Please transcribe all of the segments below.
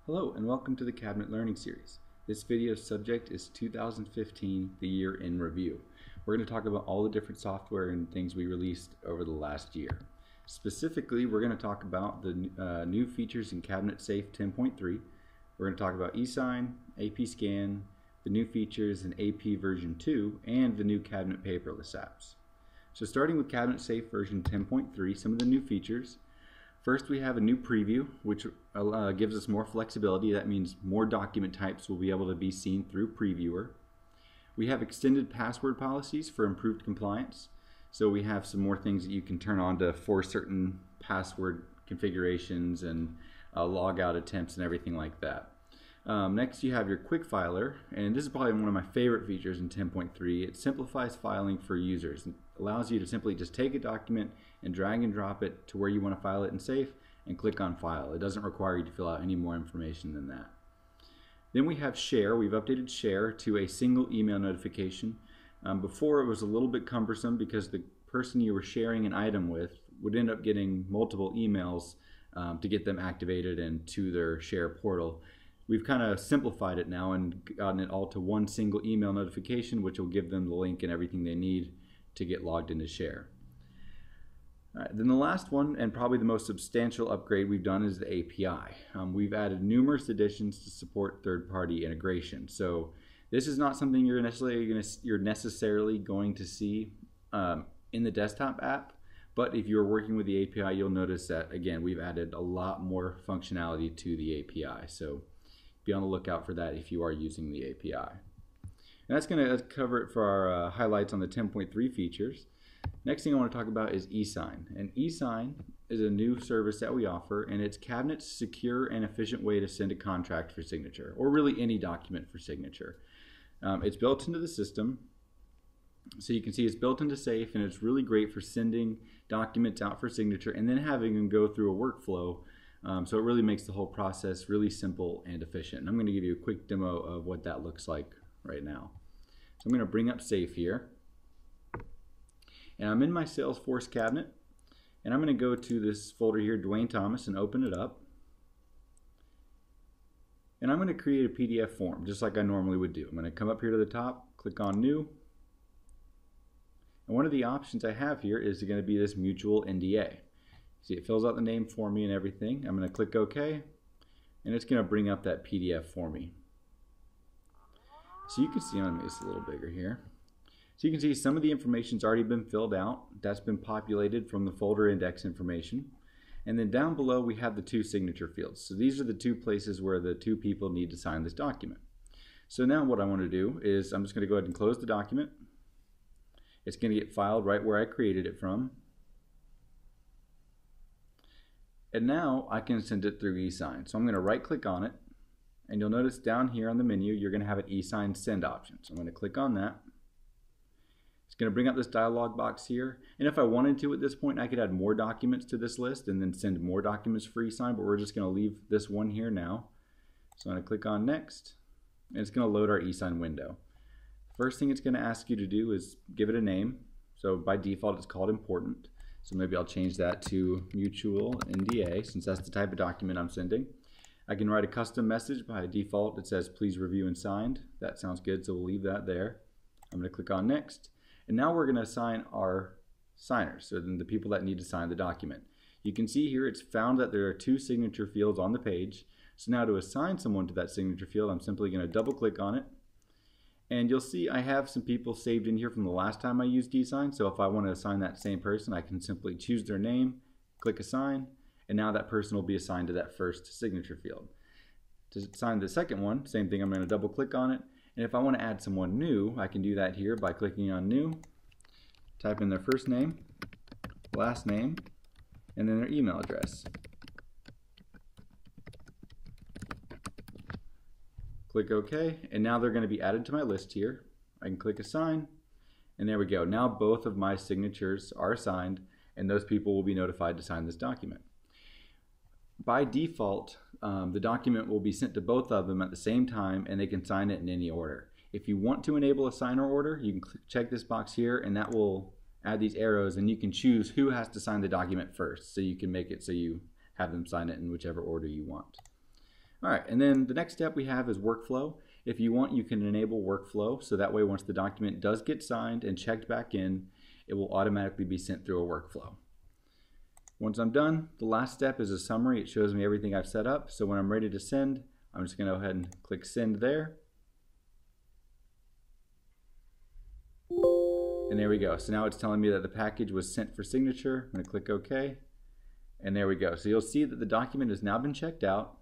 Hello and welcome to the Cabinet Learning Series. This video's subject is 2015, the year in review. We're going to talk about all the different software and things we released over the last year. Specifically, we're going to talk about the new features in Cabinet Safe 10.3. We're going to talk about eSIGN, AP-Scan, the new features in AP version 2, and the new Cabinet paperless apps. So starting with Cabinet Safe version 10.3, some of the new features. First, we have a new preview, which gives us more flexibility. That means more document types will be able to be seen through Previewer. We have extended password policies for improved compliance. So we have some more things that you can turn on to force certain password configurations and logout attempts and everything like that. Next, you have your quick filer, and this is probably one of my favorite features in 10.3. It simplifies filing for users. It allows you to simply just take a document and drag and drop it to where you want to file it in Safe and click on File. It doesn't require you to fill out any more information than that. Then we have Share. We've updated Share to a single email notification. Before it was a little bit cumbersome because the person you were sharing an item with would end up getting multiple emails to get them activated and to their Share portal. We've kind of simplified it now and gotten it all to one single email notification, which will give them the link and everything they need to get logged into Share. All right, then the last one, and probably the most substantial upgrade we've done, is the API. We've added numerous additions to support third-party integration. So this is not something you're necessarily going to see in the desktop app, but if you're working with the API, you'll notice that, again, we've added a lot more functionality to the API. So be on the lookout for that if you are using the API. And that's going to cover it for our highlights on the 10.3 features. Next thing I want to talk about is eSIGN. And eSIGN is a new service that we offer, and it's Cabinet's secure and efficient way to send a contract for signature, or really any document for signature. It's built into the system, so you can see it's built into Safe, and it's really great for sending documents out for signature and then having them go through a workflow. So it really makes the whole process really simple and efficient. And I'm going to give you a quick demo of what that looks like right now. So I'm going to bring up Safe here. And I'm in my Salesforce cabinet. And I'm going to go to this folder here, Dwayne Thomas, and open it up. And I'm going to create a PDF form, just like I normally would do. I'm going to come up here to the top, click on New. And one of the options I have here is going to be this mutual NDA. See, it fills out the name for me and everything. I'm going to click OK, and it's going to bring up that PDF for me. So you can see, I'm going to make this a little bigger here. So you can see some of the information's already been filled out. That's been populated from the folder index information. And then down below we have the two signature fields. So these are the two places where the two people need to sign this document. So now what I want to do is I'm just going to go ahead and close the document. It's going to get filed right where I created it from. And now I can send it through eSIGN. So I'm going to right click on it, and you'll notice down here on the menu you're going to have an eSIGN send option. So I'm going to click on that. It's going to bring up this dialog box here, and if I wanted to at this point I could add more documents to this list and then send more documents for eSIGN, but we're just going to leave this one here now. So I'm going to click on next, and it's going to load our eSIGN window. First thing it's going to ask you to do is give it a name. So by default it's called important. So maybe I'll change that to mutual NDA, since that's the type of document I'm sending. I can write a custom message. By default it says please review and signed. That sounds good, so we'll leave that there. I'm going to click on next, and now we're going to assign our signers, so then the people that need to sign the document. You can see here it's found that there are two signature fields on the page. So now to assign someone to that signature field, I'm simply going to double click on it. And you'll see I have some people saved in here from the last time I used eSIGN. So if I want to assign that same person, I can simply choose their name, click assign, and now that person will be assigned to that first signature field. To assign the second one, same thing, I'm going to double click on it. And if I want to add someone new, I can do that here by clicking on new, type in their first name, last name, and then their email address. Click OK, and now they're going to be added to my list here. I can click assign, and there we go. Now both of my signatures are assigned, and those people will be notified to sign this document. By default, the document will be sent to both of them at the same time, and they can sign it in any order. If you want to enable a signer order, you can check this box here, and that will add these arrows, and you can choose who has to sign the document first, so you can make it so you have them sign it in whichever order you want. All right, and then the next step we have is workflow. If you want, you can enable workflow, so that way once the document does get signed and checked back in, it will automatically be sent through a workflow. Once I'm done, the last step is a summary. It shows me everything I've set up, so when I'm ready to send, I'm just going to go ahead and click send there. And there we go. So now it's telling me that the package was sent for signature. I'm going to click OK. And there we go. So you'll see that the document has now been checked out.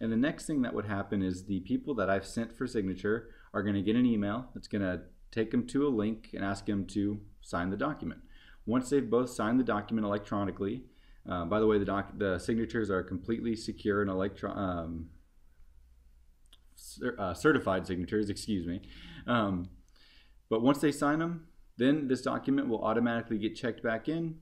And the next thing that would happen is the people that I've sent for signature are going to get an email that's going to take them to a link and ask them to sign the document. Once they've both signed the document electronically, by the way, the signatures are completely secure and certified signatures, excuse me. But once they sign them, then this document will automatically get checked back in,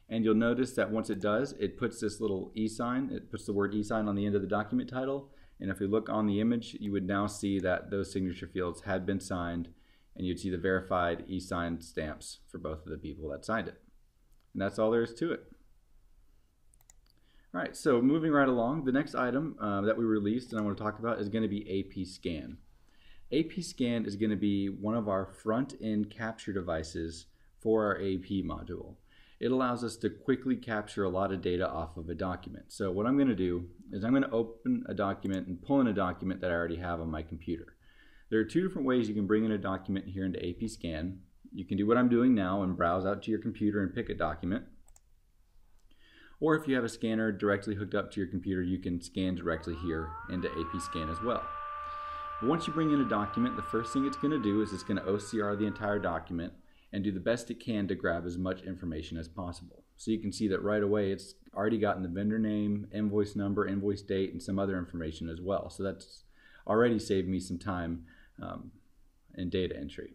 and you'll notice that once it does, it puts this little eSIGN, it puts the word eSIGN on the end of the document title, and if you look on the image, you would now see that those signature fields had been signed, and you'd see the verified eSIGN stamps for both of the people that signed it. And that's all there is to it. All right, so moving right along, the next item that we released and I want to talk about is going to be eSIGN. eSIGN is going to be one of our front-end capture devices for our AP module. It allows us to quickly capture a lot of data off of a document. So what I'm going to do is I'm going to open a document and pull in a document that I already have on my computer. There are two different ways you can bring in a document here into eSIGN. You can do what I'm doing now and browse out to your computer and pick a document. Or if you have a scanner directly hooked up to your computer, you can scan directly here into eSIGN as well. But once you bring in a document, the first thing it's going to do is it's going to OCR the entire document and do the best it can to grab as much information as possible. So you can see that right away it's already gotten the vendor name, invoice number, invoice date, and some other information as well. So that's already saved me some time in data entry.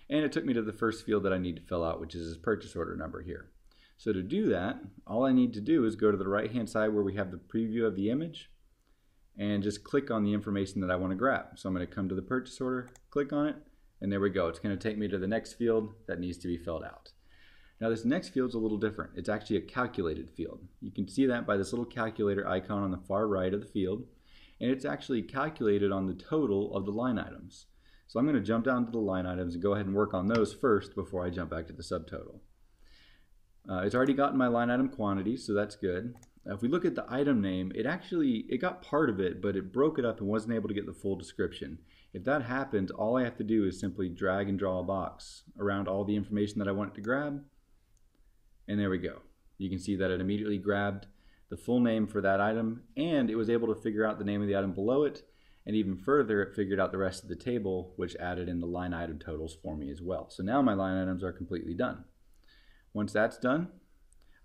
And it took me to the first field that I need to fill out, which is this purchase order number here. So to do that, all I need to do is go to the right hand side where we have the preview of the image and just click on the information that I want to grab. So I'm going to come to the purchase order, click on it, and there we go. It's going to take me to the next field that needs to be filled out. Now this next field is a little different. It's actually a calculated field. You can see that by this little calculator icon on the far right of the field, and it's actually calculated on the total of the line items. So I'm going to jump down to the line items and go ahead and work on those first before I jump back to the subtotal. It's already gotten my line item quantity, so that's good. If we look at the item name, it got part of it, but it broke it up and wasn't able to get the full description. If that happens, all I have to do is simply drag and draw a box around all the information that I want it to grab, and there we go. You can see that it immediately grabbed the full name for that item, and it was able to figure out the name of the item below it, and even further, it figured out the rest of the table, which added in the line item totals for me as well. So now my line items are completely done. Once that's done,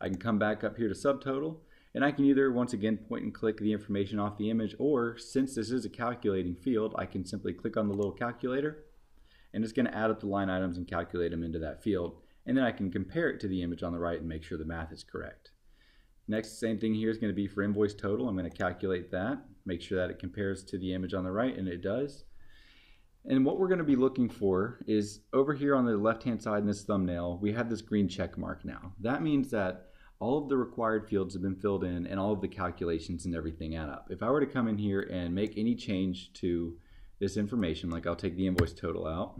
I can come back up here to subtotal, and I can either once again point and click the information off the image, or since this is a calculating field, I can simply click on the little calculator and it's going to add up the line items and calculate them into that field, and then I can compare it to the image on the right and make sure the math is correct. Next, same thing here is going to be for invoice total. I'm going to calculate that, make sure that it compares to the image on the right, and it does. And what we're going to be looking for is over here on the left hand side in this thumbnail, we have this green check mark now. That means that all of the required fields have been filled in and all of the calculations and everything add up. If I were to come in here and make any change to this information, like I'll take the invoice total out,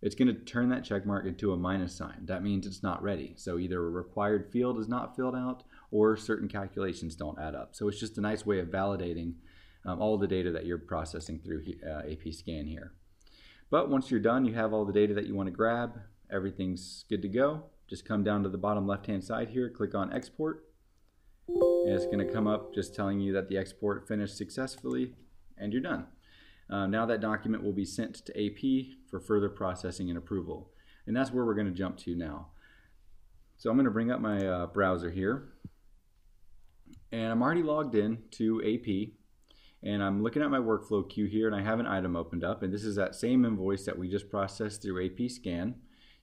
it's going to turn that check mark into a minus sign. That means it's not ready. So either a required field is not filled out or certain calculations don't add up. So it's just a nice way of validating all the data that you're processing through eSIGN here. But once you're done, you have all the data that you want to grab, everything's good to go. Just come down to the bottom left hand side here, click on export, and it's going to come up just telling you that the export finished successfully and you're done. Now that document will be sent to AP for further processing and approval, and that's where we're going to jump to now. So I'm going to bring up my browser here, and I'm already logged in to AP, and I'm looking at my workflow queue here, and I have an item opened up, and this is that same invoice that we just processed through eSIGN.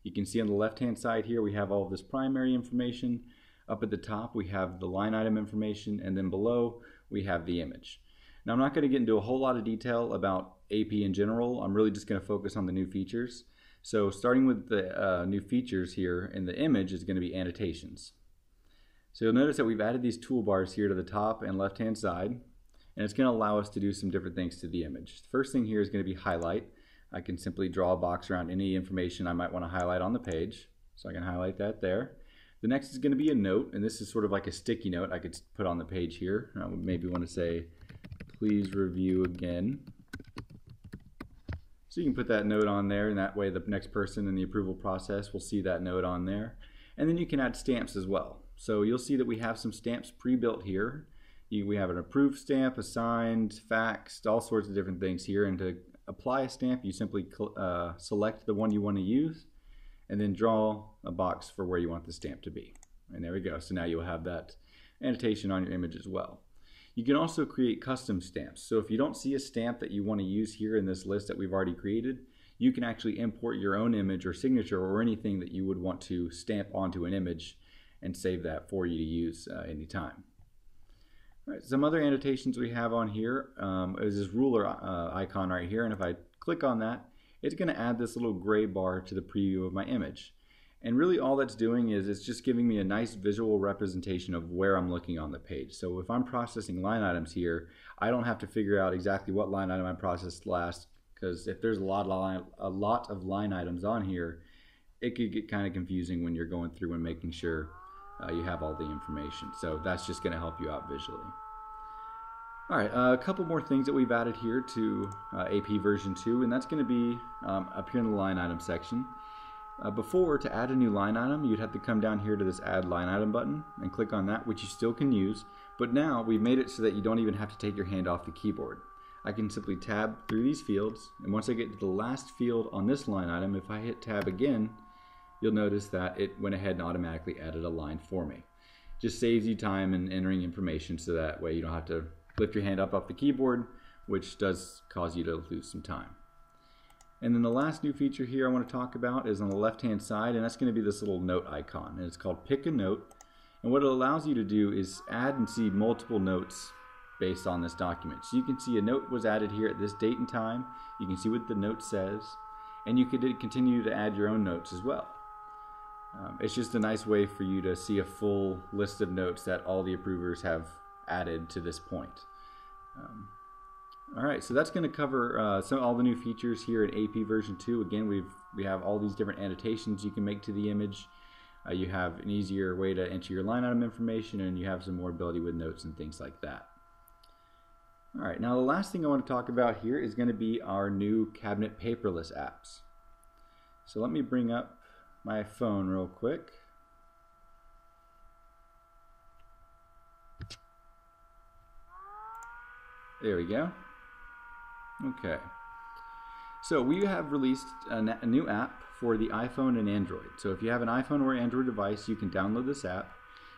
You can see on the left hand side here we have all of this primary information. Up at the top we have the line item information, and then below we have the image. Now I'm not going to get into a whole lot of detail about AP in general. I'm really just going to focus on the new features. So starting with the new features here in the image is going to be annotations. So you'll notice that we've added these toolbars here to the top and left hand side. and it's going to allow us to do some different things to the image. The first thing here is going to be highlight. I can simply draw a box around any information I might want to highlight on the page, so I can highlight that there. The next is going to be a note, and this is sort of like a sticky note I could put on the page here. I would maybe want to say, please review again. So you can put that note on there, and that way the next person in the approval process will see that note on there. And then you can add stamps as well. So you'll see that we have some stamps pre-built here. We have an approved stamp, a signed, faxed, all sorts of different things here. And to apply a stamp, you simply select the one you want to use and then draw a box for where you want the stamp to be. And there we go. So now you'll have that annotation on your image as well. You can also create custom stamps. So if you don't see a stamp that you want to use here in this list that we've already created, you can actually import your own image or signature or anything that you would want to stamp onto an image and save that for you to use anytime. All right, some other annotations we have on here is this ruler icon right here, and if I click on that, it's going to add this little gray bar to the preview of my image. And really all that's doing is it's just giving me a nice visual representation of where I'm looking on the page. So if I'm processing line items here, I don't have to figure out exactly what line item I processed last, because if there's a lot of line items on here, it could get kind of confusing when you're going through and making sure you have all the information. So that's just going to help you out visually. All right, a couple more things that we've added here to AP version 2, and that's going to be up here in the line item section. Before, to add a new line item, you'd have to come down here to this add line item button and click on that, which you still can use, but now we've made it so that you don't even have to take your hand off the keyboard. I can simply tab through these fields, and once I get to the last field on this line item, if I hit tab again, you'll notice that it went ahead and automatically added a line for me. Just saves you time in entering information, so that way you don't have to lift your hand up off the keyboard, which does cause you to lose some time. And then the last new feature here I want to talk about is on the left hand side, and that's going to be this little note icon, and it's called Pick a Note. And what it allows you to do is add and see multiple notes based on this document. So you can see a note was added here at this date and time, you can see what the note says, and you could continue to add your own notes as well. It's just a nice way for you to see a full list of notes that all the approvers have added to this point. All right, so that's going to cover all the new features here in AP version 2. Again, we have all these different annotations you can make to the image. You have an easier way to enter your line item information, and you have some more ability with notes and things like that. All right, now the last thing I want to talk about here is going to be our new cabinet paperless apps. So let me bring up my phone real quick. There we go. Okay, so we have released a new app for the iPhone and Android. So if you have an iPhone or Android device, you can download this app.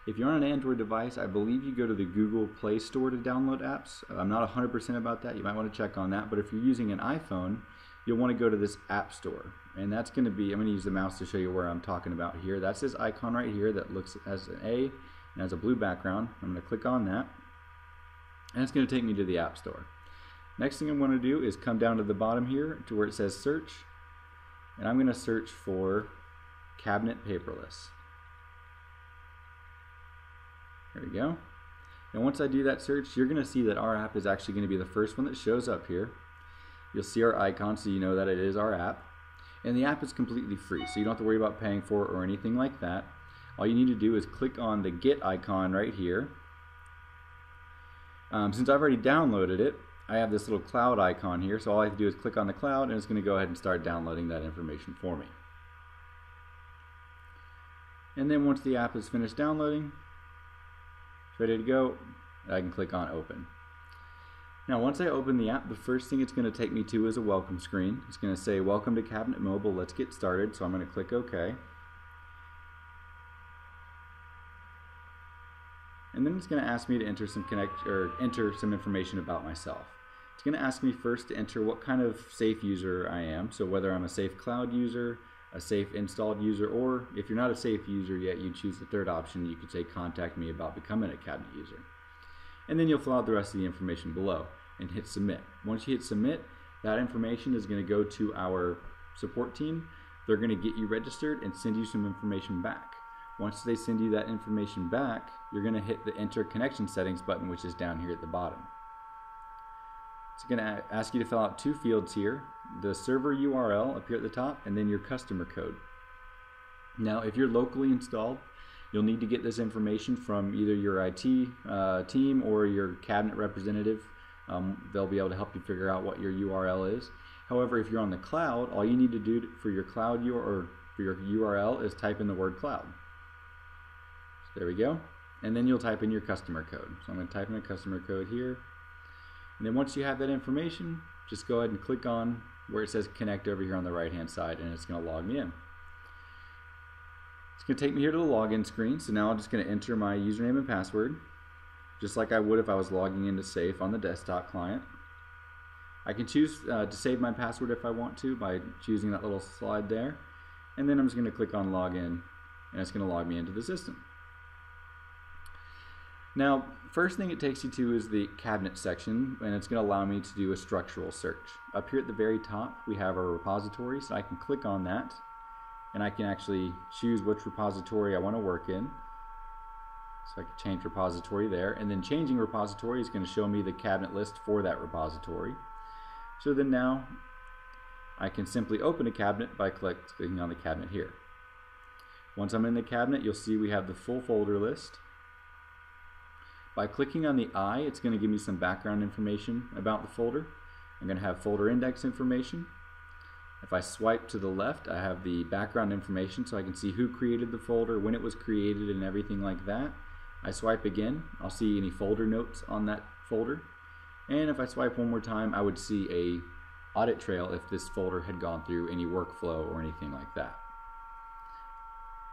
If you're on an Android device, I believe you go to the Google Play Store to download apps. I'm not 100% about that. You might want to check on that. But if you're using an iPhone, you'll want to go to this App Store. And that's going to be, I'm going to use the mouse to show you where I'm talking about here. That's this icon right here that looks as an A and has a blue background. I'm going to click on that. And it's going to take me to the App Store. Next thing I'm going to do is come down to the bottom here to where it says search, and I'm going to search for cabinet paperless. There we go. And once I do that search, you're going to see that our app is actually going to be the first one that shows up here. You'll see our icon, so you know that it is our app. And the app is completely free, so you don't have to worry about paying for it or anything like that. All you need to do is click on the Get icon right here. Since I've already downloaded it, I have this little cloud icon here, so all I have to do is click on the cloud, and it's going to go ahead and start downloading that information for me. And then once the app is finished downloading, it's ready to go, I can click on Open. Now once I open the app, the first thing it's going to take me to is a welcome screen. It's going to say, "Welcome to Cabinet Mobile, let's get started." So I'm going to click OK. And then it's going to ask me to enter some information about myself. It's going to ask me first to enter what kind of safe user I am, so whether I'm a safe cloud user, a safe installed user, or if you're not a safe user yet, you choose the third option. You could say contact me about becoming a cabinet user. And then you'll fill out the rest of the information below and hit submit. Once you hit submit, that information is going to go to our support team. They're going to get you registered and send you some information back. Once they send you that information back, you're going to hit the enter connection settings button, which is down here at the bottom. It's going to ask you to fill out two fields here, the server URL up here at the top, and then your customer code. Now, if you're locally installed, you'll need to get this information from either your IT team or your cabinet representative. They'll be able to help you figure out what your URL is. However, if you're on the cloud, all you need to do for your cloud for your URL is type in the word cloud. So there we go. And then you'll type in your customer code. So I'm going to type in a customer code here. And then once you have that information, just go ahead and click on where it says connect over here on the right hand side, and it's going to log me in. It's going to take me here to the login screen. So now I'm just going to enter my username and password, just like I would if I was logging into Safe on the desktop client. I can choose to save my password if I want to by choosing that little slide there. And then I'm just going to click on login, and it's going to log me into the system. Now, first thing it takes you to is the cabinet section, and it's going to allow me to do a structural search. Up here at the very top, we have our repository, so I can click on that, and I can actually choose which repository I want to work in. So I can change repository there, and then changing repository is going to show me the cabinet list for that repository. So then now I can simply open a cabinet by clicking on the cabinet here. Once I'm in the cabinet, you'll see we have the full folder list. By clicking on the I, it's going to give me some background information about the folder. I'm going to have folder index information. If I swipe to the left, I have the background information, so I can see who created the folder, when it was created, and everything like that. I swipe again, I'll see any folder notes on that folder. And if I swipe one more time, I would see a audit trail if this folder had gone through any workflow or anything like that.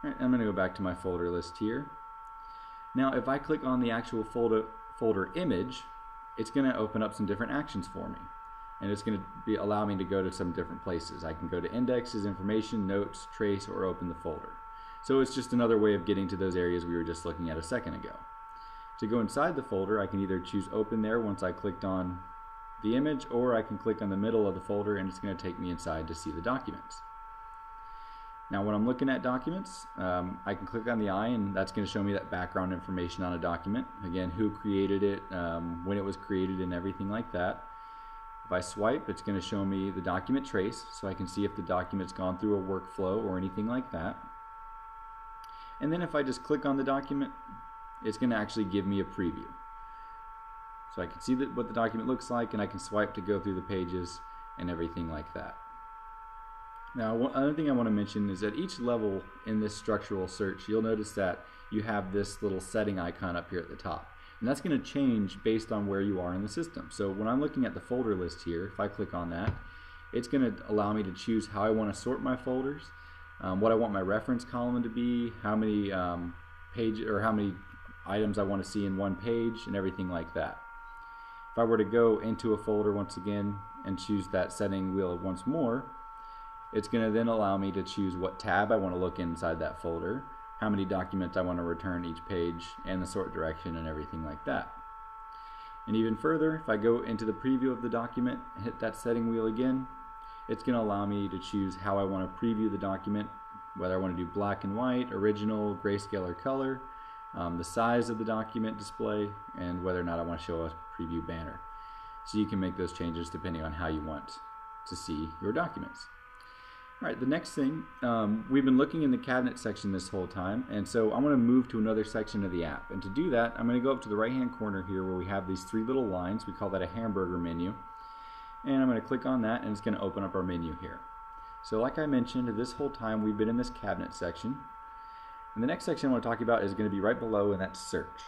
All right, I'm going to go back to my folder list here. Now, if I click on the actual folder image, it's going to open up some different actions for me. And it's going to allow me to go to some different places. I can go to indexes, information, notes, trace, or open the folder. So it's just another way of getting to those areas we were just looking at a second ago. To go inside the folder, I can either choose open there once I clicked on the image, or I can click on the middle of the folder and it's going to take me inside to see the documents. Now when I'm looking at documents, I can click on the I, and that's going to show me that background information on a document. Again, who created it, when it was created, and everything like that. If I swipe, it's going to show me the document trace, so I can see if the document's gone through a workflow or anything like that. And then if I just click on the document, it's going to actually give me a preview. So I can see what the document looks like, and I can swipe to go through the pages and everything like that. Now, another thing I want to mention is that each level in this structural search, you'll notice that you have this little setting icon up here at the top. And that's going to change based on where you are in the system. So when I'm looking at the folder list here, if I click on that, it's going to allow me to choose how I want to sort my folders, what I want my reference column to be, how many how many items I want to see in one page, and everything like that. If I were to go into a folder once again and choose that setting wheel once more, it's going to then allow me to choose what tab I want to look inside that folder, how many documents I want to return each page, and the sort direction and everything like that. And even further, if I go into the preview of the document and hit that setting wheel again, it's going to allow me to choose how I want to preview the document, whether I want to do black and white, original, grayscale, or color, the size of the document display, and whether or not I want to show a preview banner. So you can make those changes depending on how you want to see your documents. All right, the next thing, we've been looking in the cabinet section this whole time, and so I'm going to move to another section of the app. And to do that, I'm going to go up to the right-hand corner here where we have these three little lines. We call that a hamburger menu. And I'm going to click on that, and it's going to open up our menu here. So like I mentioned, this whole time we've been in this cabinet section. And the next section I want to talk about is going to be right below, and that's search.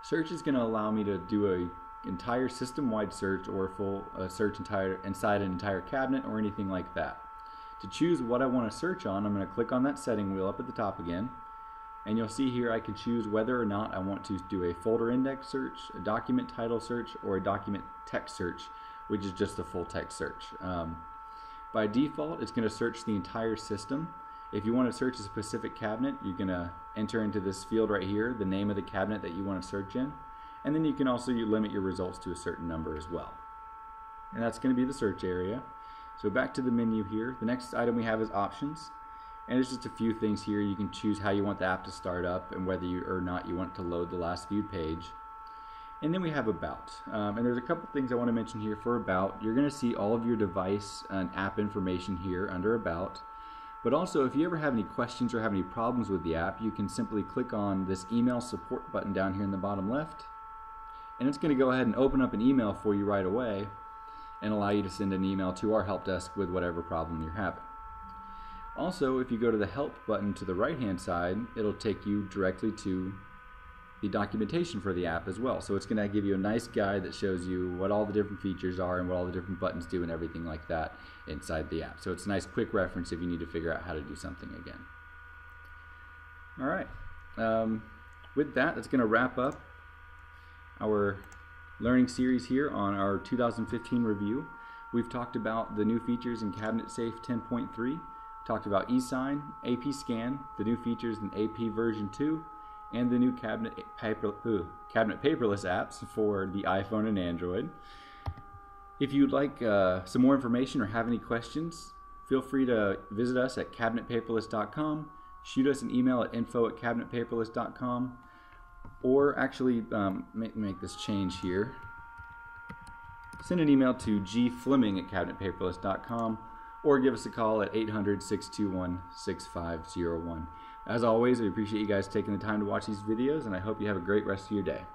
Search is going to allow me to do an entire system-wide search or a full search inside an entire cabinet or anything like that. To choose what I want to search on, I'm going to click on that setting wheel up at the top again, and you'll see here I can choose whether or not I want to do a folder index search, a document title search, or a document text search, which is just a full text search. By default, it's going to search the entire system. If you want to search a specific cabinet, you're going to enter into this field right here the name of the cabinet that you want to search in. And then you can also limit your results to a certain number as well. And that's going to be the search area. So back to the menu here. The next item we have is options. And there's just a few things here. You can choose how you want the app to start up and whether or not you want to load the last viewed page. And then we have About. And there's a couple things I want to mention here for About. You're going to see all of your device and app information here under About. But also, if you ever have any questions or have any problems with the app, you can simply click on this email support button down here in the bottom left. And it's going to go ahead and open up an email for you right away and allow you to send an email to our help desk with whatever problem you're having. Also, if you go to the Help button to the right-hand side, it'll take you directly to the documentation for the app as well. So it's going to give you a nice guide that shows you what all the different features are and what all the different buttons do and everything like that inside the app. So it's a nice quick reference if you need to figure out how to do something again. All right. With that, that's going to wrap up our learning series here on our 2015 review. We've talked about the new features in Cabinet Safe 10.3, talked about eSIGN, AP Scan, the new features in AP version 2, and the new cabinet paperless apps for the iPhone and Android. If you'd like some more information or have any questions, feel free to visit us at cabinetpaperless.com, shoot us an email at info@cabinetpaperless.com, or actually make this change here. Send an email to gfleming@cabinetpaperless.com, or give us a call at 800-621-6501. As always, we appreciate you guys taking the time to watch these videos, and I hope you have a great rest of your day.